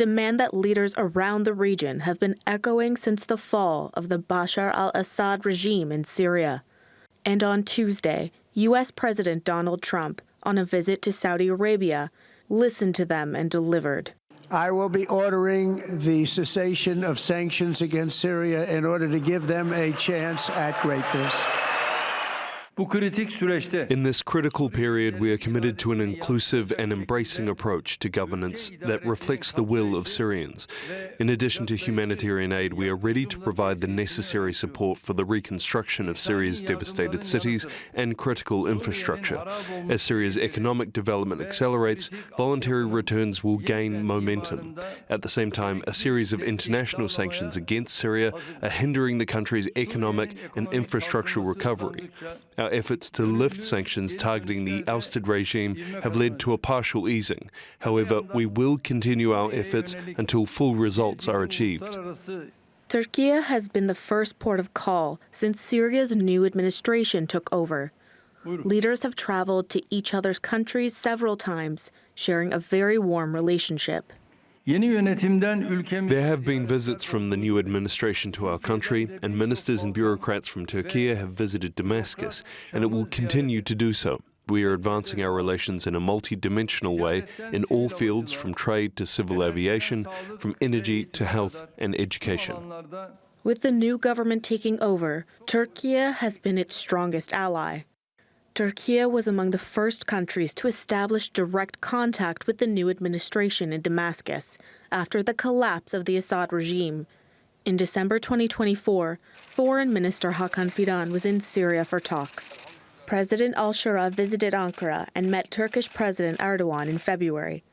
demand that leaders around the region have been echoing since the fall of the Bashar al-Assad regime in Syria. And on Tuesday, U.S. President Donald Trump, on a visit to Saudi Arabia, listened to them and delivered. I will be ordering the cessation of sanctions against Syria in order to give them a chance at greatness. In this critical period, we are committed to an inclusive and embracing approach to governance that reflects the will of Syrians. In addition to humanitarian aid, we are ready to provide the necessary support for the reconstruction of Syria's devastated cities and critical infrastructure. As Syria's economic development accelerates, voluntary returns will gain momentum. At the same time, a series of international sanctions against Syria are hindering the country's economic and infrastructural recovery. Our efforts to lift sanctions targeting the ousted regime have led to a partial easing. However, we will continue our efforts until full results are achieved. Turkey has been the first port of call since Syria's new administration took over. Leaders have traveled to each other's countries several times, sharing a very warm relationship. There have been visits from the new administration to our country, and ministers and bureaucrats from Turkey have visited Damascus, and it will continue to do so. We are advancing our relations in a multi-dimensional way in all fields, from trade to civil aviation, from energy to health and education. With the new government taking over, Turkey has been its strongest ally. Turkey was among the first countries to establish direct contact with the new administration in Damascus after the collapse of the Assad regime. In December 2024, Foreign Minister Hakan Fidan was in Syria for talks. President al-Shara visited Ankara and met Turkish President Erdoğan in February.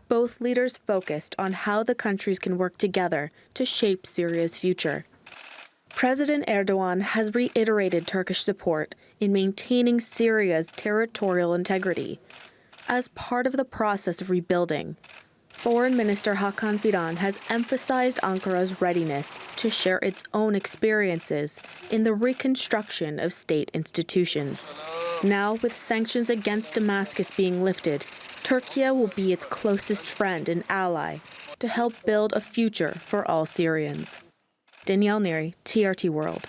Both leaders focused on how the countries can work together to shape Syria's future. President Erdoğan has reiterated Turkish support in maintaining Syria's territorial integrity. As part of the process of rebuilding, Foreign Minister Hakan Fidan has emphasized Ankara's readiness to share its own experiences in the reconstruction of state institutions. Now, with sanctions against Damascus being lifted, Turkey will be its closest friend and ally to help build a future for all Syrians. Danielle Neri, TRT World.